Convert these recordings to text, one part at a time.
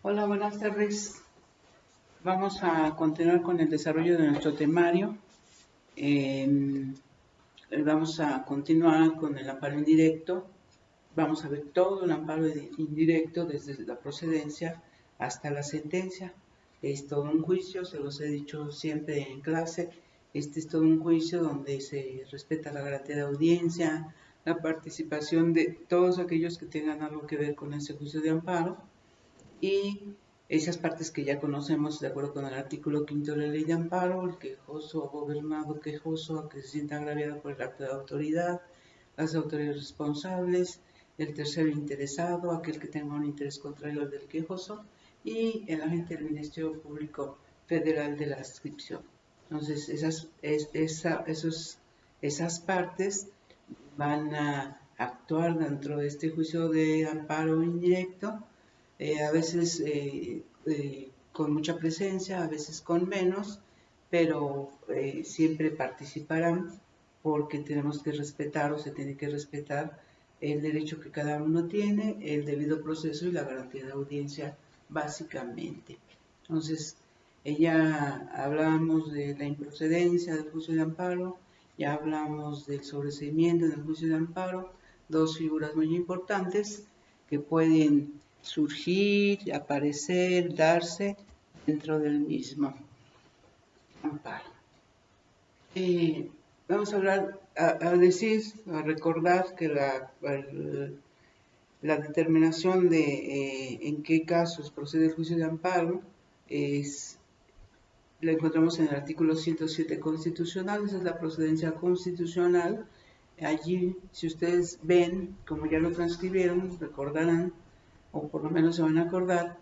Hola, buenas tardes. Vamos a continuar con el desarrollo de nuestro temario. Vamos a continuar con el amparo indirecto. Vamos a ver todo el amparo indirecto desde la procedencia hasta la sentencia. Es todo un juicio, se los he dicho siempre en clase. Este es todo un juicio donde se respeta la garantía de audiencia, la participación de todos aquellos que tengan algo que ver con ese juicio de amparo y esas partes que ya conocemos de acuerdo con el artículo 5 de la ley de amparo: el quejoso o gobernado quejoso a que se sienta agraviado por el acto de autoridad, las autoridades responsables, el tercero interesado, aquel que tenga un interés contrario al del quejoso, y el agente del Ministerio Público Federal de la adscripción. Entonces, esas partes van a actuar dentro de este juicio de amparo indirecto, a veces con mucha presencia, a veces con menos, pero siempre participarán porque tenemos que respetar o se tiene que respetar el derecho que cada uno tiene, el debido proceso y la garantía de audiencia básicamente. Entonces, ya hablamos de la improcedencia del juicio de amparo, ya hablamos del sobreseimiento del juicio de amparo, dos figuras muy importantes que pueden surgir, aparecer, darse dentro del mismo amparo. Vamos a hablar, a recordar que la determinación de en qué casos procede el juicio de amparo la encontramos en el artículo 107 constitucional. Esa es la procedencia constitucional. Allí, si ustedes ven, como ya lo transcribieron, recordarán, o por lo menos se van a acordar,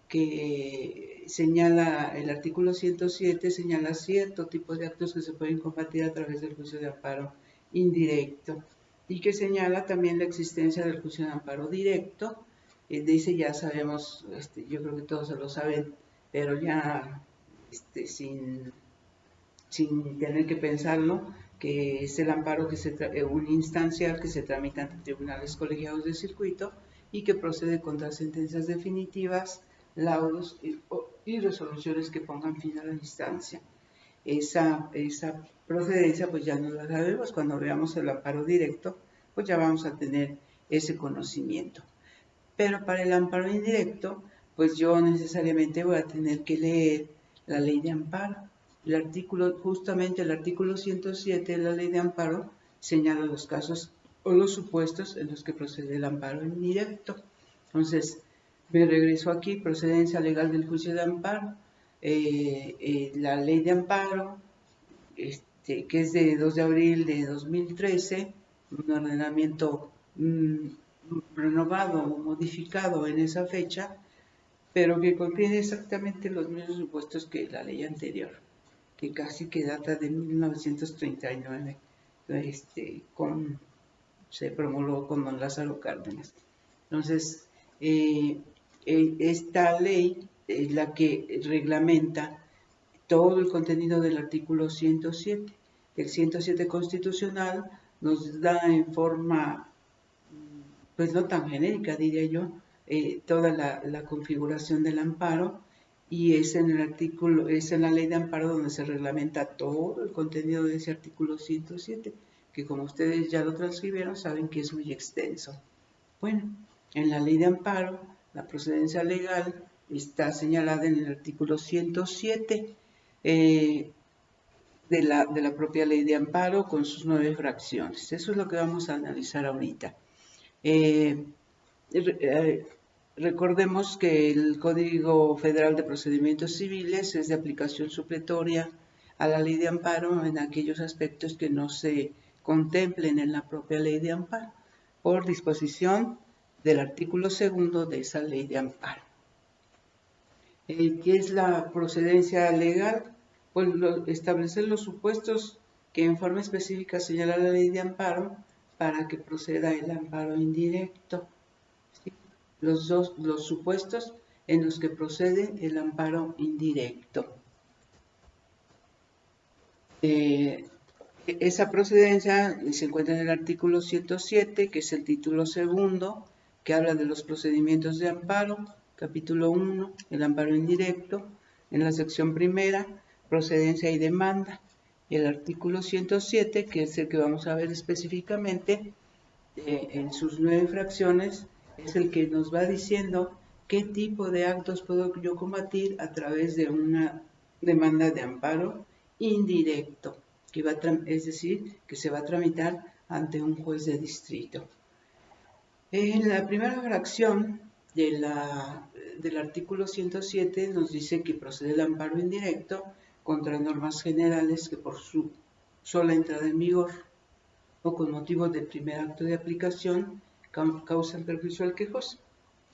que señala el artículo 107, señala cierto tipo de actos que se pueden combatir a través del juicio de amparo indirecto, y que señala también la existencia del juicio de amparo directo. Dice, ya sabemos, yo creo que todos se lo saben, pero ya sin tener que pensarlo, que es el amparo que un instancial que se tramita ante tribunales colegiados de circuito y que procede contra sentencias definitivas, laudos y resoluciones que pongan fin a la instancia. Esa procedencia pues ya no la sabemos. Cuando veamos el amparo directo, pues ya vamos a tener ese conocimiento. Pero para el amparo indirecto, pues yo necesariamente voy a tener que leer la ley de amparo. Justamente el artículo 107 de la ley de amparo señala los casos o los supuestos en los que procede el amparo indirecto. Entonces, me regreso aquí: procedencia legal del juicio de amparo. La ley de amparo, que es de 2 de abril de 2013, un ordenamiento renovado o modificado en esa fecha, pero que contiene exactamente los mismos supuestos que la ley anterior, que casi que data de 1939, se promulgó con don Lázaro Cárdenas. Entonces, esta ley es la que reglamenta todo el contenido del artículo 107. El 107 constitucional nos da en forma, pues no tan genérica, diría yo, toda la configuración del amparo, y es en la ley de amparo donde se reglamenta todo el contenido de ese artículo 107, que como ustedes ya lo transcribieron, saben que es muy extenso. Bueno, en la ley de amparo, la procedencia legal está señalada en el artículo 107 de la propia ley de amparo, con sus 9 fracciones. Eso es lo que vamos a analizar ahorita. Recordemos que el Código Federal de Procedimientos Civiles es de aplicación supletoria a la ley de amparo en aquellos aspectos que no se contemplen en la propia ley de amparo, por disposición del artículo 2 de esa ley de amparo. ¿Qué es la procedencia legal? Pues establecer los supuestos que en forma específica señala la ley de amparo para que proceda el amparo indirecto. ¿Sí? Los supuestos en los que procede el amparo indirecto. Esa procedencia se encuentra en el artículo 107, que es el título 2, que habla de los procedimientos de amparo, capítulo 1, el amparo indirecto, en la sección primera, procedencia y demanda, y el artículo 107, que es el que vamos a ver específicamente, en sus 9 fracciones, es el que nos va diciendo qué tipo de actos puedo yo combatir a través de una demanda de amparo indirecto, que es decir, que se va a tramitar ante un juez de distrito. En la primera fracción del artículo 107 nos dice que procede el amparo indirecto contra normas generales que por su sola entrada en vigor o con motivo del primer acto de aplicación causan perjuicio al quejoso.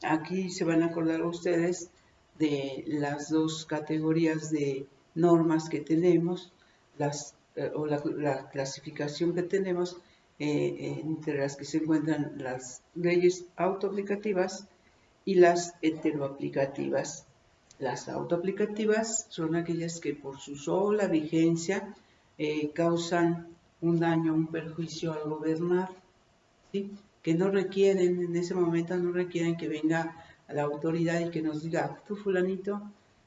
Aquí se van a acordar ustedes de las dos categorías de normas que tenemos, la clasificación que tenemos entre las que se encuentran las leyes autoaplicativas y las heteroaplicativas. Las autoaplicativas son aquellas que por su sola vigencia causan un daño, un perjuicio al gobernar, ¿sí? Que no requieren, en ese momento no requieren que venga a la autoridad y que nos diga, tú fulanito,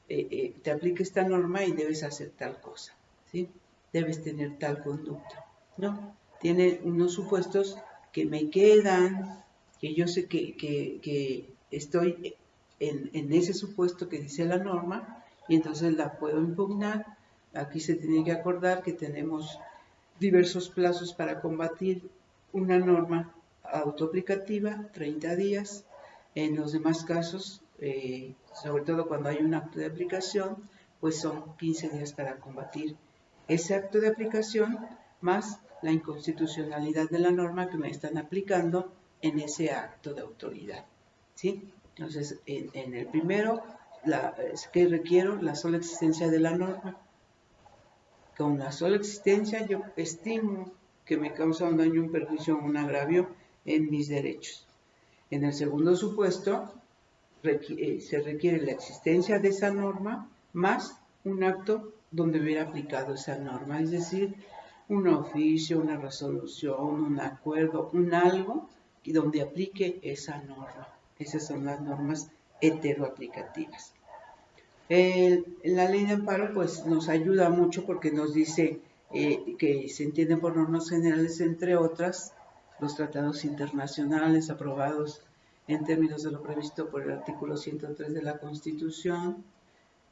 te aplica esta norma y debes hacer tal cosa, ¿sí? Debes tener tal conducta. No, tiene unos supuestos que me quedan, que yo sé que estoy en ese supuesto que dice la norma y entonces la puedo impugnar. Aquí se tiene que acordar que tenemos diversos plazos para combatir una norma autoaplicativa, 30 días. En los demás casos, sobre todo cuando hay un acto de aplicación, pues son 15 días para combatir ese acto de aplicación más la inconstitucionalidad de la norma que me están aplicando en ese acto de autoridad, ¿sí? Entonces, en el primero, es que requiero la sola existencia de la norma. Con la sola existencia yo estimo que me causa un daño, un perjuicio o un agravio en mis derechos. En el segundo supuesto, se requiere la existencia de esa norma más un acto donde hubiera aplicado esa norma, es decir, un oficio, una resolución, un acuerdo, un algo y donde aplique esa norma. Esas son las normas heteroaplicativas. La ley de amparo pues nos ayuda mucho porque nos dice que se entienden por normas generales, entre otras, los tratados internacionales aprobados en términos de lo previsto por el artículo 103 de la Constitución,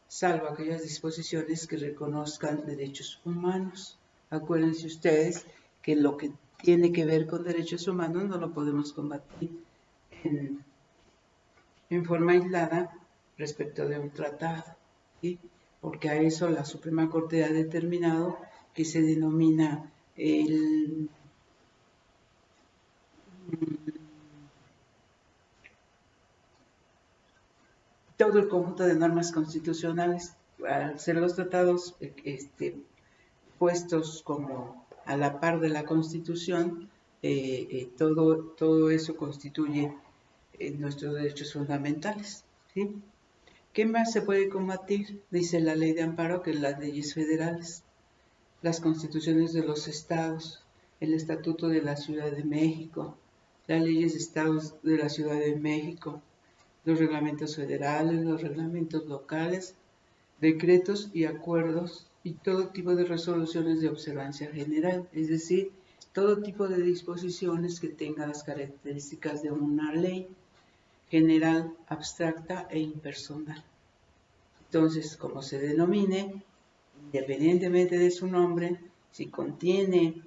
salvo aquellas disposiciones que reconozcan derechos humanos. Acuérdense ustedes que lo que tiene que ver con derechos humanos no lo podemos combatir en forma aislada respecto de un tratado, ¿sí? Porque a eso la Suprema Corte ha determinado que se denomina todo el conjunto de normas constitucionales, al ser los tratados puestos como a la par de la Constitución, todo eso constituye nuestros derechos fundamentales, ¿sí? ¿Qué más se puede combatir? Dice la ley de amparo que las leyes federales, las constituciones de los estados, el Estatuto de la Ciudad de México, las leyes de estados de la Ciudad de México, los reglamentos federales, los reglamentos locales, decretos y acuerdos y todo tipo de resoluciones de observancia general, es decir, todo tipo de disposiciones que tengan las características de una ley general, abstracta e impersonal. Entonces, como se denomine, independientemente de su nombre, si contiene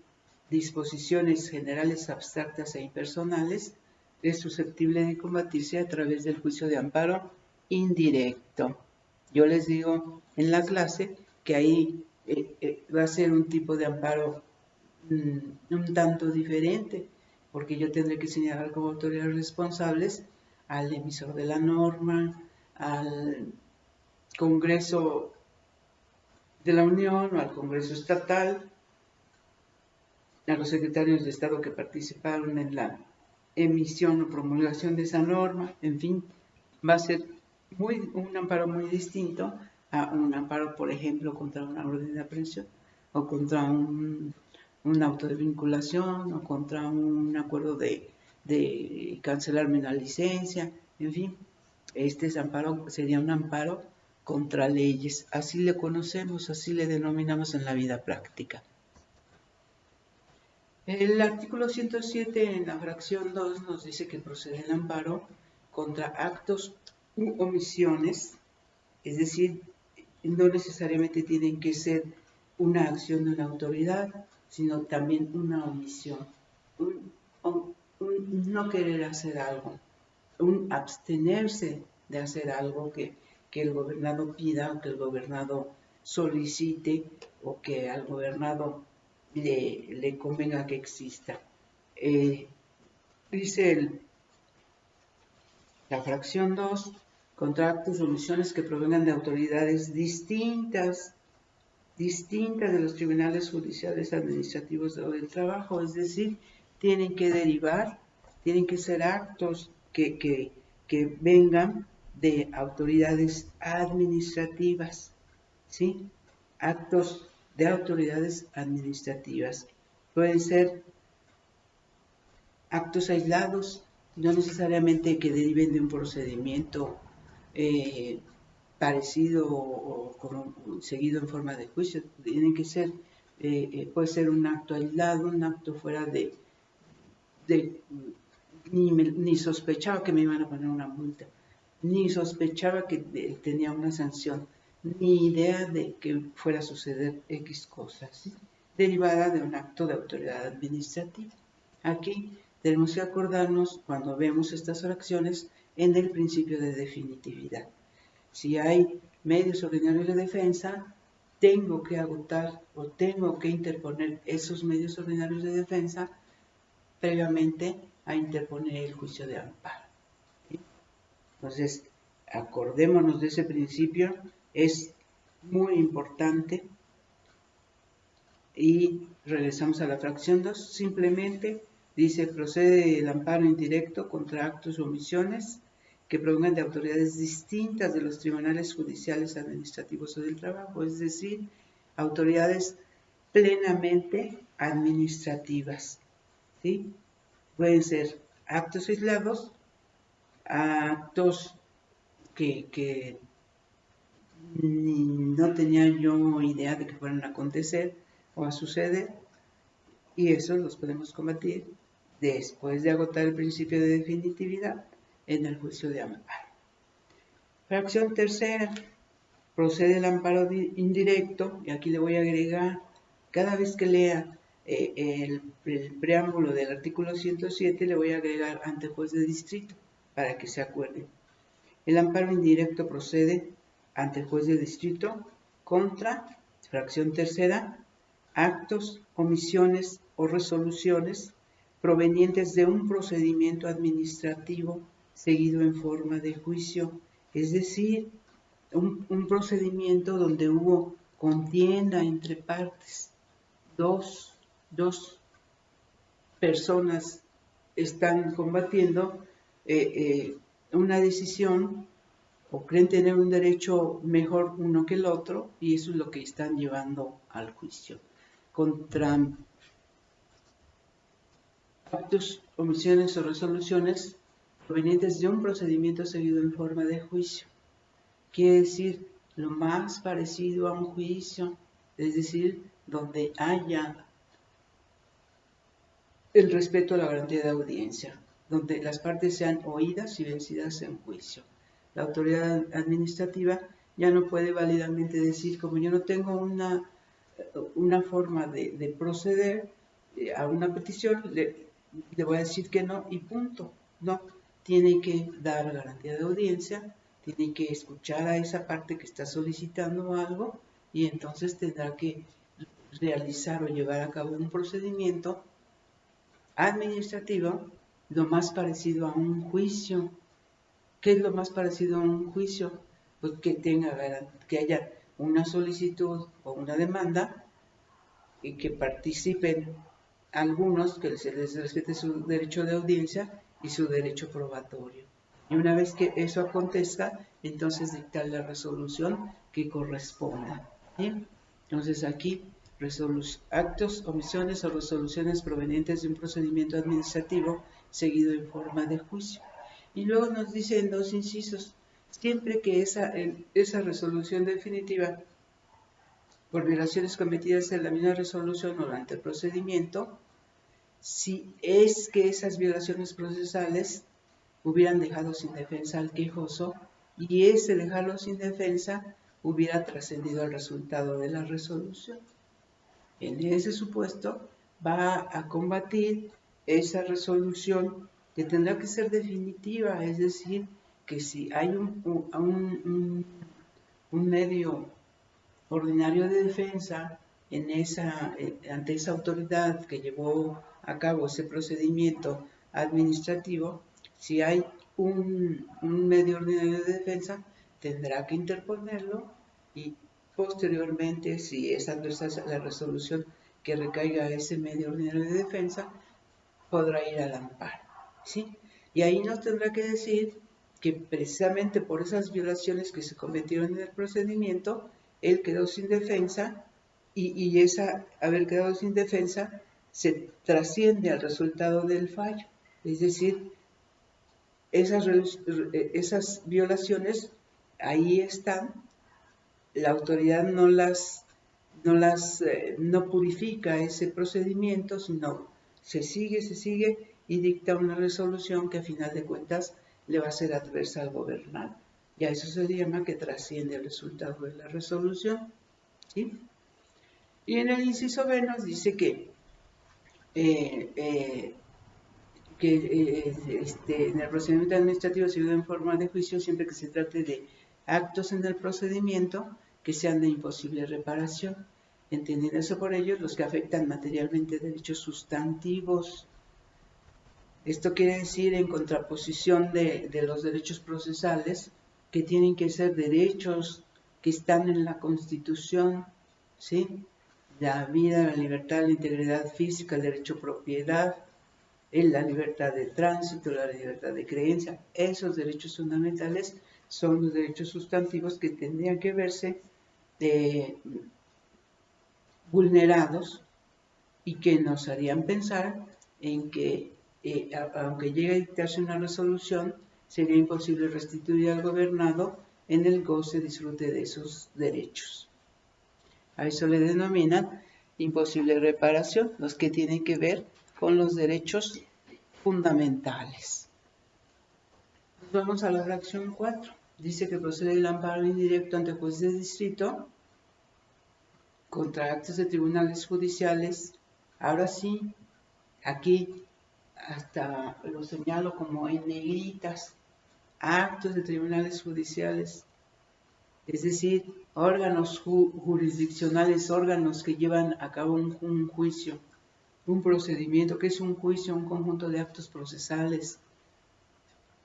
disposiciones generales, abstractas e impersonales, es susceptible de combatirse a través del juicio de amparo indirecto. Yo les digo en la clase que ahí va a ser un tipo de amparo un tanto diferente, porque yo tendré que señalar como autoridades responsables al emisor de la norma, al Congreso de la Unión o al Congreso Estatal, a los secretarios de Estado que participaron en la emisión o promulgación de esa norma, en fin, va a ser un amparo muy distinto a un amparo, por ejemplo, contra una orden de aprehensión o contra un auto de vinculación o contra un acuerdo de cancelarme una licencia, en fin. Este amparo sería un amparo contra leyes, así le conocemos, así le denominamos en la vida práctica. El artículo 107 en la fracción 2 nos dice que procede el amparo contra actos u omisiones, es decir, no necesariamente tienen que ser una acción de una autoridad, sino también una omisión, un no querer hacer algo, un abstenerse de hacer algo que el gobernado pida, o que el gobernado solicite, o que al gobernado le convenga que exista. Dice la fracción 2, contra actos o omisiones que provengan de autoridades distintas de los tribunales judiciales, administrativos o del trabajo, es decir, tienen que derivar, tienen que ser actos que vengan de autoridades administrativas, ¿sí? Actos de autoridades administrativas. Pueden ser actos aislados, no necesariamente que deriven de un procedimiento parecido o seguido en forma de juicio. Tienen que ser, puede ser un acto aislado, un acto fuera de ni sospechaba que me iban a poner una multa, ni sospechaba que tenía una sanción, ni idea de que fuera a suceder X cosas, ¿sí? Derivada de un acto de autoridad administrativa. Aquí tenemos que acordarnos, cuando vemos estas fracciones, en el principio de definitividad. Si hay medios ordinarios de defensa, tengo que agotar o tengo que interponer esos medios ordinarios de defensa previamente a interponer el juicio de amparo. Entonces, acordémonos de ese principio, es muy importante. Y regresamos a la fracción 2, simplemente dice, procede el amparo indirecto contra actos o omisiones que provengan de autoridades distintas de los tribunales judiciales, administrativos o del trabajo, es decir, autoridades plenamente administrativas, ¿sí? Pueden ser actos aislados, actos que no tenía yo idea de que fueran a acontecer o a suceder, y esos los podemos combatir después de agotar el principio de definitividad en el juicio de amparo. Fracción tercera, procede el amparo indirecto, y aquí le voy a agregar, cada vez que lea el preámbulo del artículo 107, le voy a agregar ante juez de distrito, para que se acuerden. El amparo indirecto procede ante el juez de distrito contra, fracción tercera, actos, omisiones o resoluciones provenientes de un procedimiento administrativo seguido en forma de juicio, es decir, un procedimiento donde hubo contienda entre partes, dos personas están combatiendo una decisión o creen tener un derecho mejor uno que el otro, y eso es lo que están llevando al juicio. Contra actos, omisiones o resoluciones provenientes de un procedimiento seguido en forma de juicio. Quiere decir lo más parecido a un juicio, es decir, donde haya el respeto a la garantía de audiencia, donde las partes sean oídas y vencidas en juicio. La autoridad administrativa ya no puede válidamente decir, como yo no tengo una forma de proceder a una petición, le voy a decir que no y punto. No, tiene que dar garantía de audiencia, tiene que escuchar a esa parte que está solicitando algo, y entonces tendrá que realizar o llevar a cabo un procedimiento administrativo lo más parecido a un juicio. ¿Qué es lo más parecido a un juicio? Pues que haya una solicitud o una demanda y que participen algunos, que se les respete su derecho de audiencia y su derecho probatorio. Y una vez que eso acontezca, entonces dictar la resolución que corresponda. ¿Bien? Entonces aquí, actos, omisiones o resoluciones provenientes de un procedimiento administrativo seguido en forma de juicio. Y luego nos dice en dos incisos, siempre que esa resolución definitiva por violaciones cometidas en la misma resolución o durante el procedimiento, si es que esas violaciones procesales hubieran dejado sin defensa al quejoso y ese dejarlo sin defensa hubiera trascendido al resultado de la resolución. En ese supuesto va a combatir esa resolución que tendrá que ser definitiva, es decir, que si hay un medio ordinario de defensa ante esa autoridad que llevó a cabo ese procedimiento administrativo, si hay un medio ordinario de defensa, tendrá que interponerlo y posteriormente, si es adversa la resolución que recaiga ese medio ordinario de defensa, podrá ir al amparo, ¿sí? Y ahí nos tendrá que decir que precisamente por esas violaciones que se cometieron en el procedimiento, él quedó sin defensa y esa haber quedado sin defensa se trasciende al resultado del fallo. Es decir, esas violaciones ahí están, la autoridad no purifica ese procedimiento, sino se sigue y dicta una resolución que a final de cuentas le va a ser adversa al gobernado. Y a eso se le llama que trasciende el resultado de la resolución, ¿sí? Y en el inciso B nos dice que en el procedimiento administrativo se vive en forma de juicio siempre que se trate de actos en el procedimiento que sean de imposible reparación, entendiéndose por ellos los que afectan materialmente derechos sustantivos. Esto quiere decir en contraposición de los derechos procesales, que tienen que ser derechos que están en la Constitución, ¿sí? La vida, la libertad, la integridad física, el derecho a propiedad, la libertad de tránsito, la libertad de creencia. Esos derechos fundamentales son los derechos sustantivos que tendrían que verse vulnerados y que nos harían pensar en que, aunque llegue a dictarse una resolución, sería imposible restituir al gobernado en el goce y disfrute de esos derechos. A eso le denominan imposible reparación, los que tienen que ver con los derechos fundamentales. Vamos a la fracción 4. Dice que procede el amparo indirecto ante juez de distrito contra actos de tribunales judiciales. Ahora sí, aquí hasta lo señalo como en negritas, actos de tribunales judiciales, es decir, órganos jurisdiccionales, órganos que llevan a cabo un juicio, un procedimiento. ¿Qué es un juicio? Un conjunto de actos procesales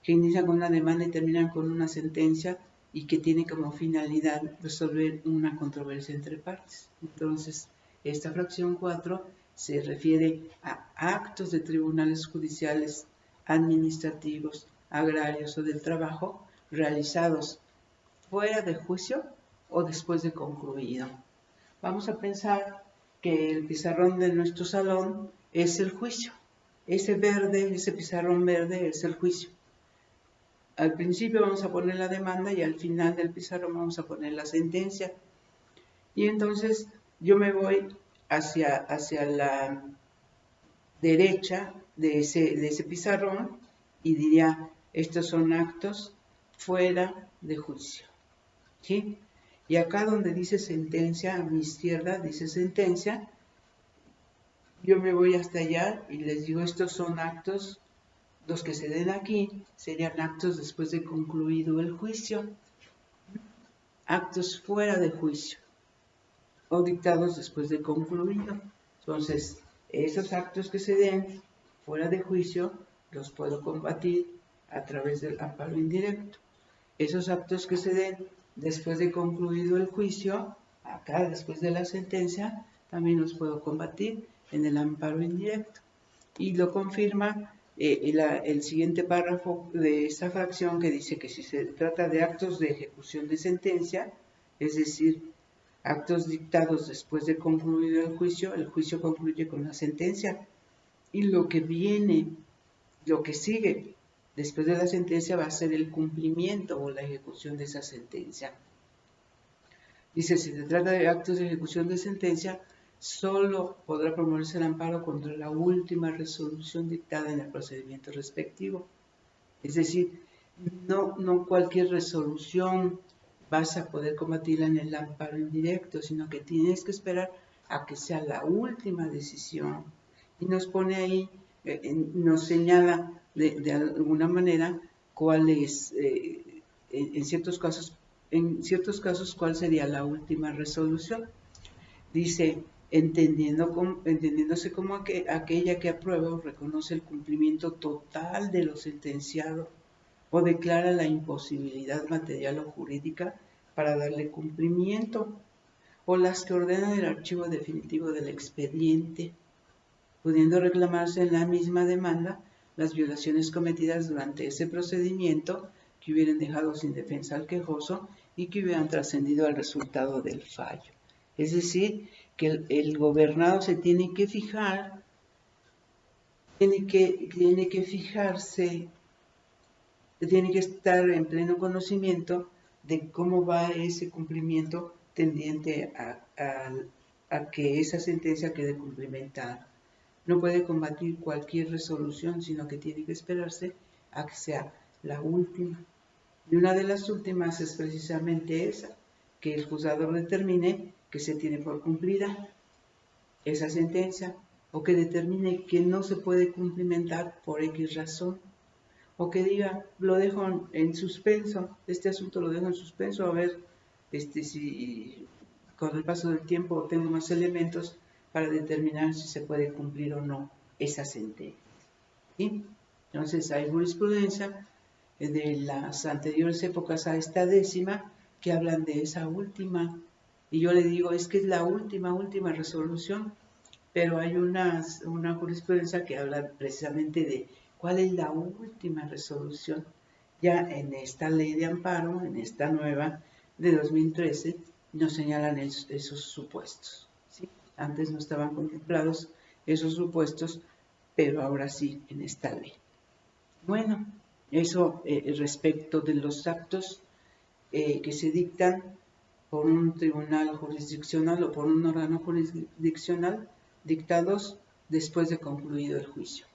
que inician con una demanda y terminan con una sentencia y que tiene como finalidad resolver una controversia entre partes. Entonces, esta fracción 4 se refiere a actos de tribunales judiciales, administrativos, agrarios o del trabajo realizados fuera de juicio o después de concluido. Vamos a pensar que el pizarrón de nuestro salón es el juicio. Ese verde, ese pizarrón verde es el juicio. Al principio vamos a poner la demanda y al final del pizarrón vamos a poner la sentencia. Y entonces yo me voy hacia la derecha de ese pizarrón y diría, estos son actos fuera de juicio, ¿sí? Y acá donde dice sentencia, a mi izquierda dice sentencia, yo me voy hasta allá y les digo, estos son actos, los que se den aquí serían actos después de concluido el juicio, actos fuera de juicio o dictados después de concluido. Entonces, esos actos que se den fuera de juicio los puedo combatir a través del amparo indirecto. Esos actos que se den después de concluido el juicio, acá después de la sentencia, también los puedo combatir en el amparo indirecto. Y lo confirma el siguiente párrafo de esta fracción, que dice que si se trata de actos de ejecución de sentencia, es decir, actos dictados después de concluido el juicio concluye con la sentencia. Y lo que viene, lo que sigue después de la sentencia va a ser el cumplimiento o la ejecución de esa sentencia. Dice, si se trata de actos de ejecución de sentencia, solo podrá promoverse el amparo contra la última resolución dictada en el procedimiento respectivo. Es decir, no cualquier resolución vas a poder combatirla en el amparo indirecto, sino que tienes que esperar a que sea la última decisión. Y nos pone ahí, nos señala de alguna manera cuál es, en ciertos casos, cuál sería la última resolución. Dice, entendiéndose como aquella que aprueba o reconoce el cumplimiento total de lo sentenciado o declara la imposibilidad material o jurídica para darle cumplimiento, o las que ordenan el archivo definitivo del expediente, pudiendo reclamarse en la misma demanda las violaciones cometidas durante ese procedimiento que hubieran dejado sin defensa al quejoso y que hubieran trascendido al resultado del fallo. Es decir, que el gobernado se tiene que fijar, tiene que fijarse, tiene que estar en pleno conocimiento de cómo va ese cumplimiento tendiente a que esa sentencia quede cumplimentada. No puede combatir cualquier resolución, sino que tiene que esperarse a que sea la última. Y una de las últimas es precisamente esa, que el juzgador determine que se tiene por cumplida esa sentencia, o que determine que no se puede cumplimentar por X razón, o que diga, lo dejo en suspenso, este asunto lo dejo en suspenso, a ver si con el paso del tiempo tengo más elementos para determinar si se puede cumplir o no esa sentencia. ¿Sí? Entonces hay jurisprudencia de las anteriores épocas a esta décima que hablan de esa última, y yo le digo, es que es la última resolución, pero hay una jurisprudencia que habla precisamente de cuál es la última resolución. Ya en esta ley de amparo, en esta nueva de 2013, nos señalan esos supuestos. ¿Sí? Antes no estaban contemplados esos supuestos, pero ahora sí en esta ley. Bueno, eso respecto de los actos que se dictan por un tribunal jurisdiccional o por un órgano jurisdiccional dictados después de concluido el juicio.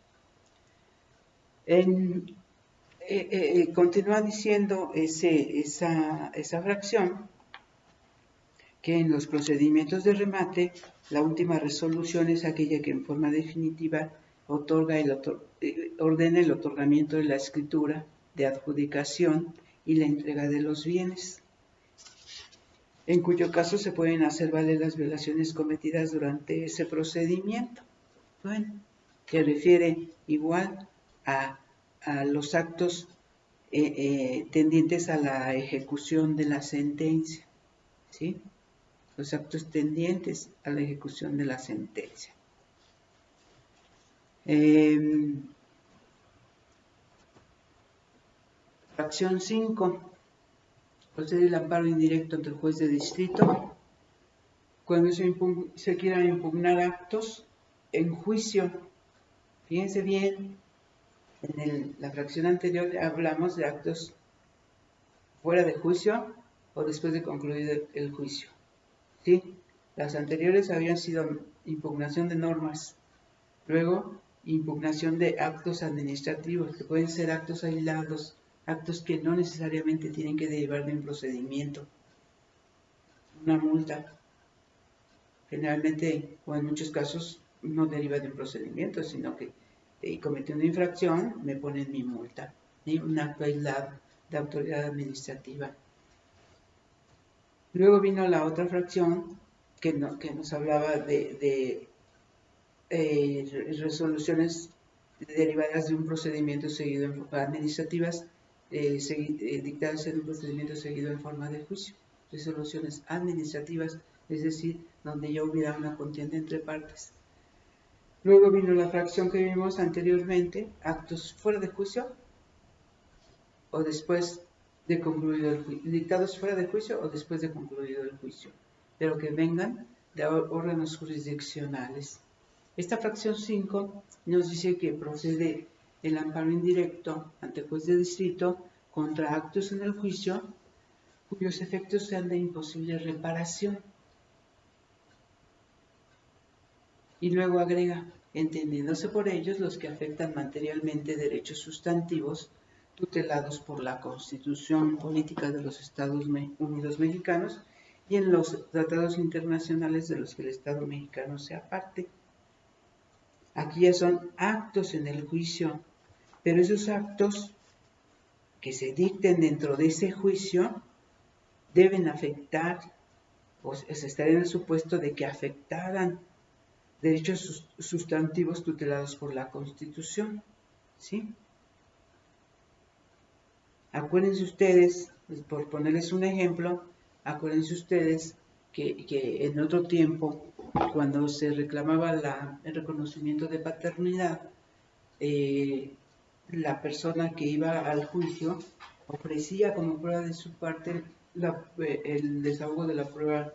Continúa diciendo esa fracción que en los procedimientos de remate la última resolución es aquella que en forma definitiva ordena el otorgamiento de la escritura de adjudicación y la entrega de los bienes, en cuyo caso se pueden hacer valer las violaciones cometidas durante ese procedimiento. Bueno, se refiere igual a los actos tendientes a la ejecución de la sentencia, ¿sí? Los actos tendientes a la ejecución de la sentencia. Fracción 5. Procede el amparo indirecto ante el juez de distrito cuando se quieran impugnar actos en juicio. Fíjense bien, en la fracción anterior hablamos de actos fuera de juicio o después de concluido el juicio. ¿Sí? Las anteriores habían sido impugnación de normas, luego impugnación de actos administrativos, que pueden ser actos aislados, actos que no necesariamente tienen que derivar de un procedimiento. Una multa, generalmente o en muchos casos, no deriva de un procedimiento, sino que cometí una infracción, me ponen mi multa, ¿sí? Un acto aislado de autoridad administrativa. Luego vino la otra fracción que nos hablaba de resoluciones derivadas de un procedimiento seguido en forma administrativas, dictadas en un procedimiento seguido en forma de juicio. Resoluciones administrativas, es decir, donde ya hubiera una contienda entre partes. Luego vino la fracción que vimos anteriormente, actos fuera de juicio o después de concluido el juicio, dictados fuera de juicio o después de concluido el juicio, pero que vengan de órganos jurisdiccionales. Esta fracción 5 nos dice que procede el amparo indirecto ante juez de distrito contra actos en el juicio cuyos efectos sean de imposible reparación. Y luego agrega, entendiéndose por ellos los que afectan materialmente derechos sustantivos tutelados por la Constitución Política de los Estados Unidos Mexicanos y en los tratados internacionales de los que el Estado mexicano sea parte. Aquí ya son actos en el juicio, pero esos actos que se dicten dentro de ese juicio deben afectar, o se estaría en el supuesto de que afectaran derechos sustantivos tutelados por la Constitución, ¿sí? Acuérdense ustedes, por ponerles un ejemplo, acuérdense ustedes que en otro tiempo, cuando se reclamaba el reconocimiento de paternidad, la persona que iba al juicio ofrecía como prueba de su parte el desahogo de la prueba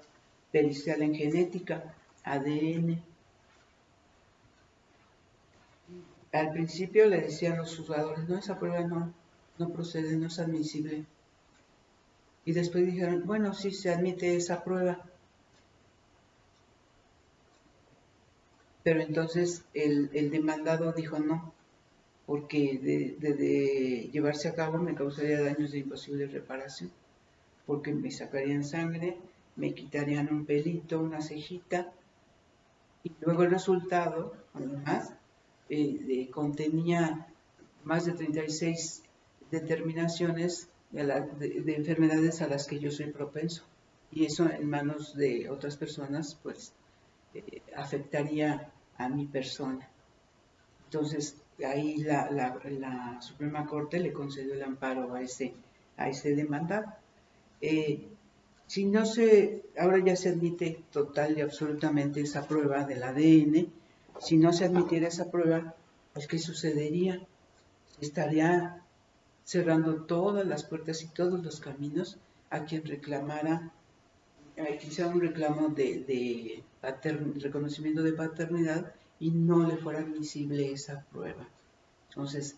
pericial en genética, ADN. Al principio le decían los juzgadores, no, esa prueba no procede, no es admisible. Y después dijeron, bueno, sí se admite esa prueba. Pero entonces el demandado dijo no, porque de llevarse a cabo me causaría daños de imposible reparación, porque me sacarían sangre, me quitarían un pelito, una cejita, y luego el resultado, además, contenía más de 36 determinaciones de enfermedades a las que yo soy propenso. Y eso en manos de otras personas, pues, afectaría a mi persona. Entonces, ahí la Suprema Corte le concedió el amparo a ese demandado. Si no ahora ya se admite total y absolutamente esa prueba del ADN, si no se admitiera esa prueba, pues ¿qué sucedería? Estaría cerrando todas las puertas y todos los caminos a quien reclamara, quizá un reclamo de reconocimiento de paternidad y no le fuera admisible esa prueba. Entonces,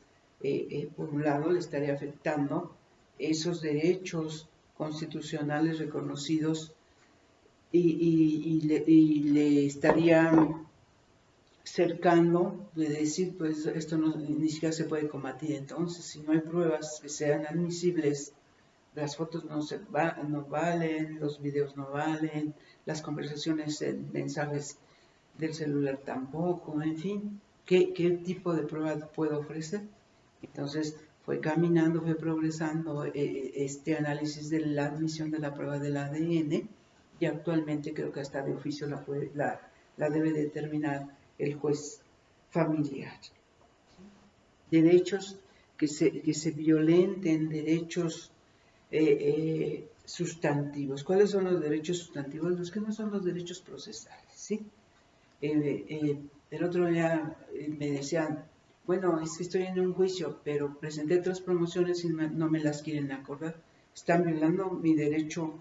por un lado, le estaría afectando esos derechos constitucionales reconocidos y le estaría cercando de decir, pues esto ni siquiera se puede combatir. Entonces, si no hay pruebas que sean admisibles, las fotos no valen, los videos no valen, las conversaciones en mensajes del celular tampoco, en fin, ¿qué tipo de prueba puedo ofrecer? Entonces fue caminando, fue progresando este análisis de la admisión de la prueba del ADN y actualmente creo que hasta de oficio la debe determinar el juez familiar. Derechos que se violenten, derechos sustantivos. ¿Cuáles son los derechos sustantivos? Los que no son los derechos procesales, ¿sí? El otro día me decían, bueno, es que estoy en un juicio, pero presenté 3 promociones y no me las quieren acordar. Están violando mi derecho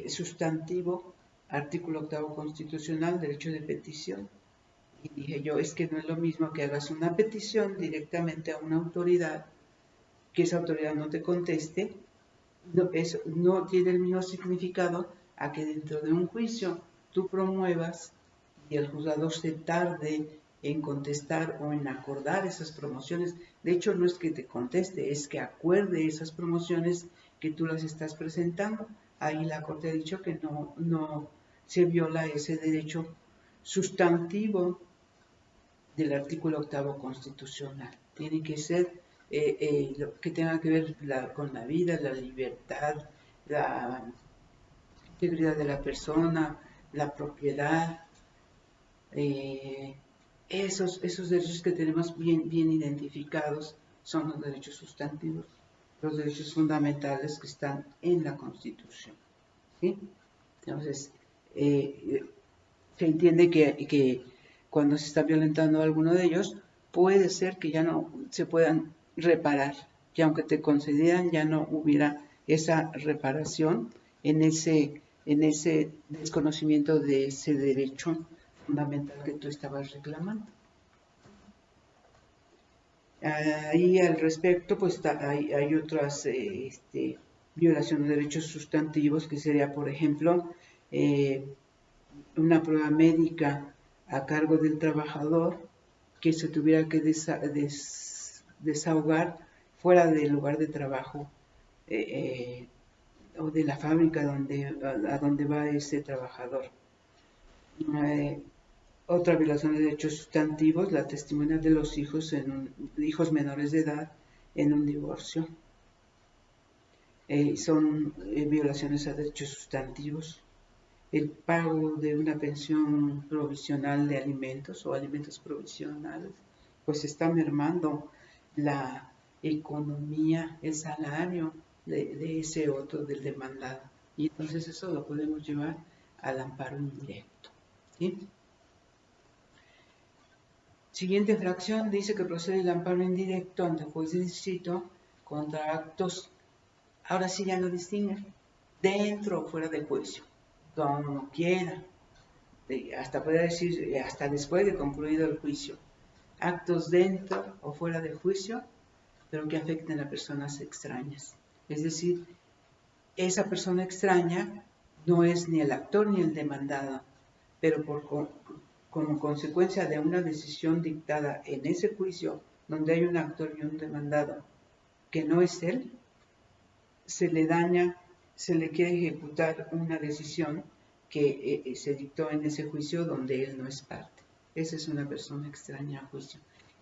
sustantivo, artículo 8 constitucional, derecho de petición. Y dije yo, es que no es lo mismo que hagas una petición directamente a una autoridad, que esa autoridad no te conteste, no tiene el mismo significado a que dentro de un juicio tú promuevas y el juzgador se tarde en contestar o en acordar esas promociones. De hecho, no es que te conteste, es que acuerde esas promociones que tú las estás presentando. Ahí la Corte ha dicho que no se viola ese derecho sustantivo del artículo 8 constitucional. Tiene que ser lo que tenga que ver con la vida, la libertad, la integridad de la persona, la propiedad, esos derechos que tenemos bien identificados son los derechos sustantivos, los derechos fundamentales que están en la Constitución, ¿sí? Entonces, se entiende que cuando se está violentando alguno de ellos, puede ser que ya no se puedan reparar, que aunque te concedieran ya no hubiera esa reparación en ese desconocimiento de ese derecho fundamental que tú estabas reclamando. Ahí al respecto, pues hay otras violaciones de derechos sustantivos, que sería, por ejemplo, una prueba médica a cargo del trabajador que se tuviera que desahogar fuera del lugar de trabajo o de la fábrica a donde va ese trabajador. Eh, Otra violación de derechos sustantivos, la testimonial de los hijos menores de edad en un divorcio. Son violaciones a derechos sustantivos. El pago de una pensión provisional de alimentos o alimentos provisionales, pues está mermando la economía, el salario de ese otro, del demandado. Y entonces eso lo podemos llevar al amparo indirecto. ¿Sí? Siguiente fracción dice que procede el amparo indirecto ante el juez de distrito contra actos, ahora sí ya no distingue, dentro o fuera del juicio, como quiera, hasta puede decir, hasta después de concluido el juicio, actos dentro o fuera del juicio, pero que afecten a personas extrañas. Es decir, esa persona extraña no es ni el actor ni el demandado, pero como consecuencia de una decisión dictada en ese juicio, donde hay un actor y un demandado que no es él, se le daña, se le quiere ejecutar una decisión que se dictó en ese juicio donde él no es parte. Esa es una persona extraña a juicio.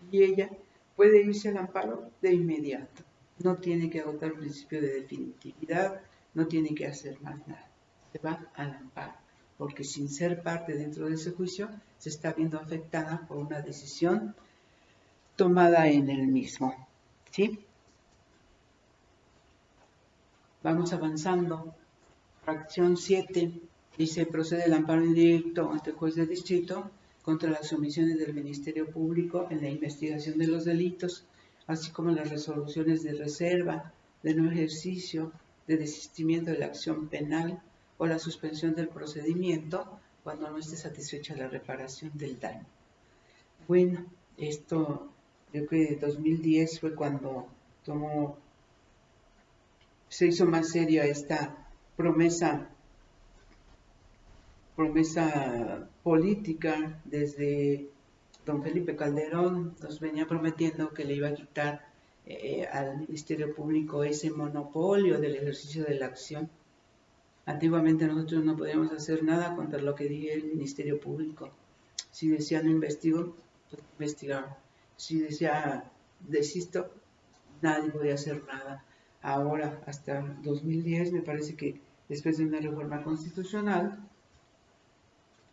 Y ella puede irse al amparo de inmediato. No tiene que agotar un principio de definitividad, no tiene que hacer más nada. Se va al amparo, porque sin ser parte dentro de ese juicio, se está viendo afectada por una decisión tomada en el mismo. ¿Sí? Vamos avanzando. Fracción 7 dice: procede el amparo indirecto ante el juez de distrito contra las omisiones del Ministerio Público en la investigación de los delitos, así como las resoluciones de reserva, de no ejercicio, de desistimiento de la acción penal o la suspensión del procedimiento cuando no esté satisfecha la reparación del daño. Bueno, esto creo que en 2010 fue cuando se hizo más seria esta promesa política. Desde don Felipe Calderón nos venía prometiendo que le iba a quitar al Ministerio Público ese monopolio del ejercicio de la acción. Antiguamente nosotros no podíamos hacer nada contra lo que diga el Ministerio Público. Si decía no investigo, pues investigaba. Si decía desisto, nadie podía hacer nada. Ahora, hasta 2010, me parece que después de una reforma constitucional,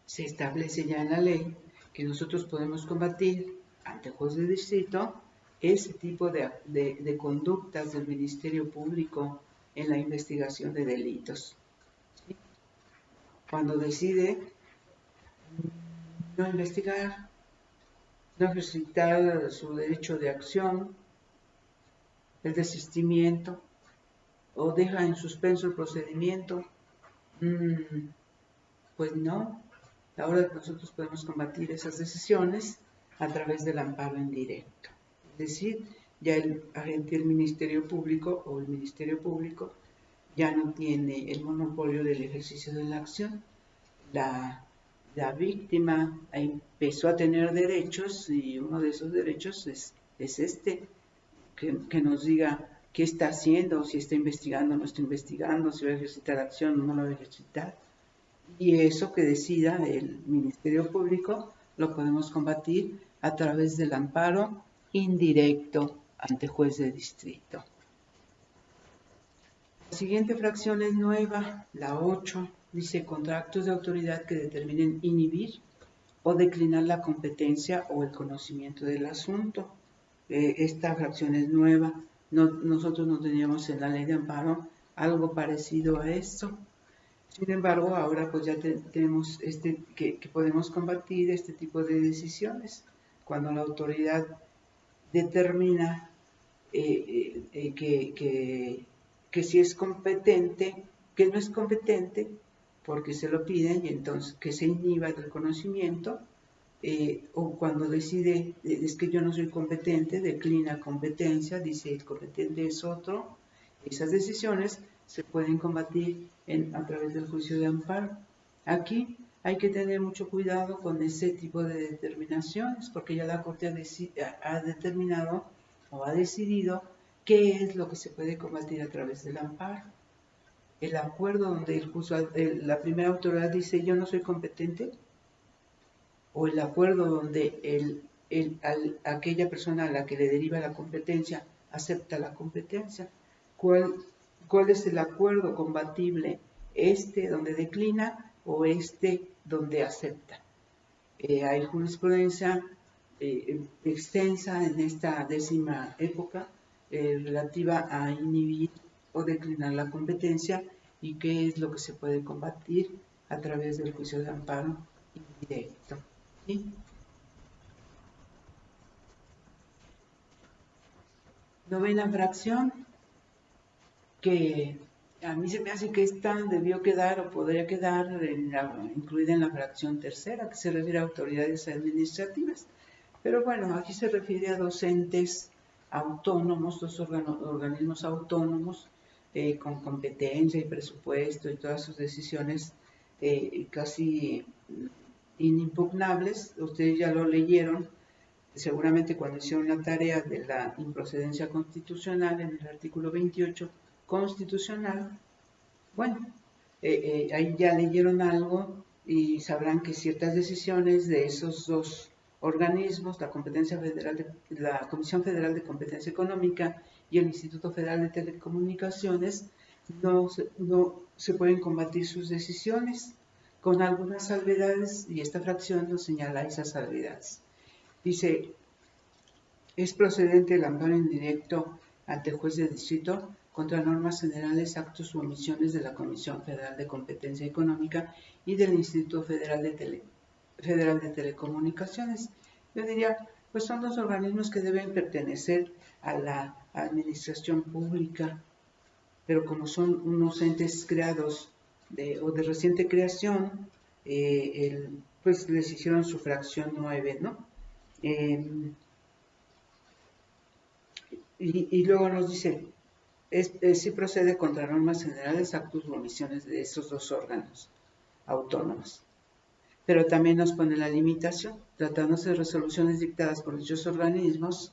se establece ya en la ley que nosotros podemos combatir ante el juez de distrito ese tipo de conductas del Ministerio Público en la investigación de delitos. ¿Sí? Cuando decide no investigar, no ejercitar su derecho de acción, el desistimiento, o deja en suspenso el procedimiento, pues no. Ahora nosotros podemos combatir esas decisiones a través del amparo indirecto. Es decir, ya el agente del Ministerio Público o el Ministerio Público ya no tiene el monopolio del ejercicio de la acción. La víctima empezó a tener derechos, y uno de esos derechos es que nos diga qué está haciendo, si está investigando o no está investigando, si va a ejercitar acción o no la va a ejercitar. Y eso que decida el Ministerio Público lo podemos combatir a través del amparo indirecto ante juez de distrito. La siguiente fracción es nueva, la 8, dice: contra actos de autoridad que determinen inhibir o declinar la competencia o el conocimiento del asunto. Esta fracción es nueva. Nosotros no teníamos en la ley de amparo algo parecido a esto. Sin embargo, ahora pues ya tenemos que podemos combatir este tipo de decisiones cuando la autoridad determina que si es competente, que no es competente porque se lo piden, y entonces que se inhiba del conocimiento o cuando decide, es que yo no soy competente, declina competencia, dice el competente es otro. Esas decisiones se pueden combatir a través del juicio de amparo. Aquí hay que tener mucho cuidado con ese tipo de determinaciones, porque ya la Corte ha determinado o ha decidido qué es lo que se puede combatir a través del amparo. El acuerdo donde la primera autoridad dice yo no soy competente, o el acuerdo donde aquella persona a la que le deriva la competencia acepta la competencia. ¿Cuál es el acuerdo combatible? ¿Este donde declina o este donde acepta? Hay jurisprudencia extensa en esta 10ª época relativa a inhibir o declinar la competencia y qué es lo que se puede combatir a través del juicio de amparo indirecto. ¿Sí? Novena fracción, que a mí se me hace que esta debió quedar o podría quedar incluida en la fracción tercera, que se refiere a autoridades administrativas. Pero bueno, aquí se refiere a docentes autónomos, dos organismos autónomos con competencia y presupuesto y todas sus decisiones casi inimpugnables. Ustedes ya lo leyeron seguramente cuando hicieron la tarea de la improcedencia constitucional en el artículo 28 constitucional. Bueno, ahí ya leyeron algo y sabrán que ciertas decisiones de esos dos organismos, la Comisión Federal de Competencia Económica y el Instituto Federal de Telecomunicaciones, no se pueden combatir sus decisiones con algunas salvedades, y esta fracción nos señala esas salvedades. Dice, es procedente el amparo indirecto ante el juez de distrito contra normas generales, actos u omisiones de la Comisión Federal de Competencia Económica y del Instituto Federal de Telecomunicaciones. Yo diría, pues son dos organismos que deben pertenecer a la administración pública, pero como son unos entes creados o de reciente creación, pues les hicieron su fracción 9, ¿no? Y luego nos dice, sí procede contra normas generales, actos u omisiones de esos dos órganos autónomos. Pero también nos pone la limitación, tratándose de resoluciones dictadas por dichos organismos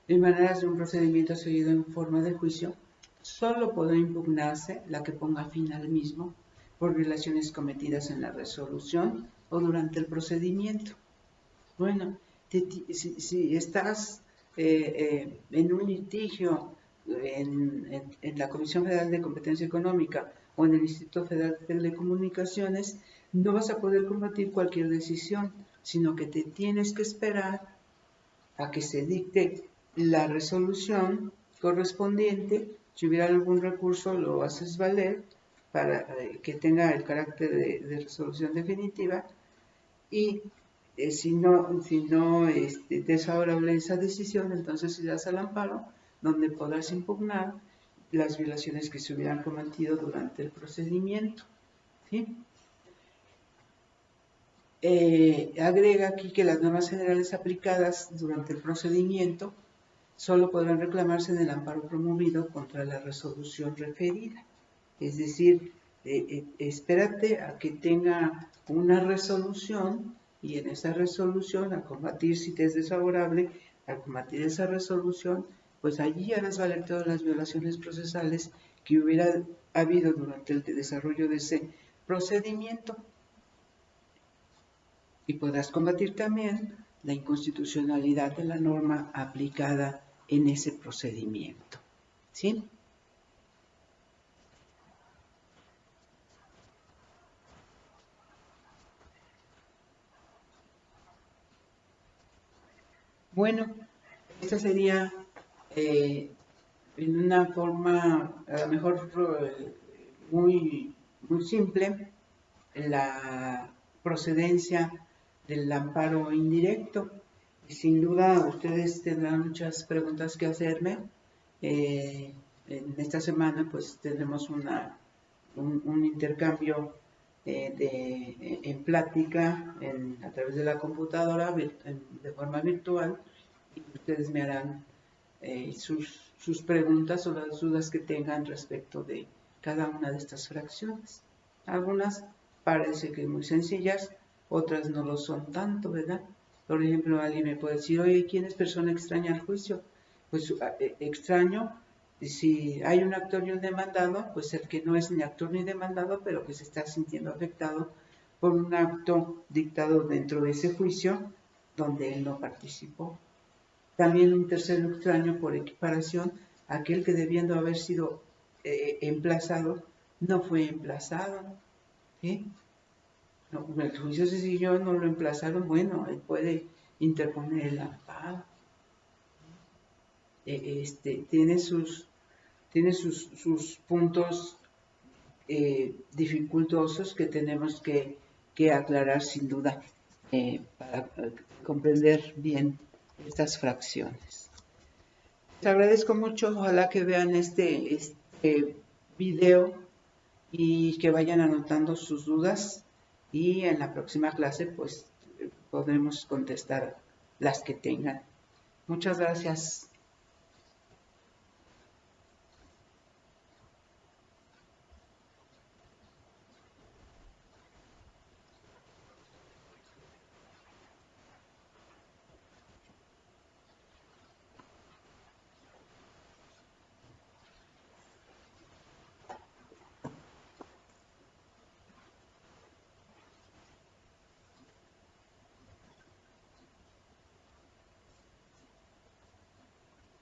en maneras de un procedimiento seguido en forma de juicio, solo podrá impugnarse la que ponga fin al mismo por violaciones cometidas en la resolución o durante el procedimiento. Bueno, si estás en un litigio en la Comisión Federal de Competencia Económica o en el Instituto Federal de Telecomunicaciones, no vas a poder combatir cualquier decisión, sino que te tienes que esperar a que se dicte la resolución correspondiente. Si hubiera algún recurso, lo haces valer para que tenga el carácter de resolución definitiva, y si no es desfavorable esa decisión, entonces irás al amparo, donde podrás impugnar las violaciones que se hubieran cometido durante el procedimiento. ¿Sí? Agrega aquí que las normas generales aplicadas durante el procedimiento solo podrán reclamarse en el amparo promovido contra la resolución referida. Es decir, espérate a que tenga una resolución, y en esa resolución, al combatir, si te es desfavorable, al combatir esa resolución, pues allí harás valer todas las violaciones procesales que hubiera habido durante el desarrollo de ese procedimiento. Y podrás combatir también la inconstitucionalidad de la norma aplicada en ese procedimiento. ¿Sí? Bueno, esta sería en una forma a lo mejor muy simple la procedencia del amparo indirecto. Y sin duda ustedes tendrán muchas preguntas que hacerme. En esta semana pues tendremos un intercambio en plática a través de la computadora de forma virtual, y ustedes me harán sus preguntas o las dudas que tengan respecto de cada una de estas fracciones. Algunas parece que muy sencillas, otras no lo son tanto, ¿verdad? Por ejemplo, alguien me puede decir, oye, ¿quién es persona extraña al juicio? Pues extraño, si hay un actor y un demandado, pues el que no es ni actor ni demandado, pero que se está sintiendo afectado por un acto dictado dentro de ese juicio donde él no participó. También un tercero extraño por equiparación, aquel que debiendo haber sido emplazado, no fue emplazado. ¿Sí? No, el juicio se siguió, no lo emplazaron, bueno, él puede interponer el amparo. Tiene sus puntos dificultosos que tenemos que aclarar sin duda para comprender bien estas fracciones. Les agradezco mucho, ojalá que vean este video y que vayan anotando sus dudas, y en la próxima clase pues podremos contestar las que tengan. Muchas gracias.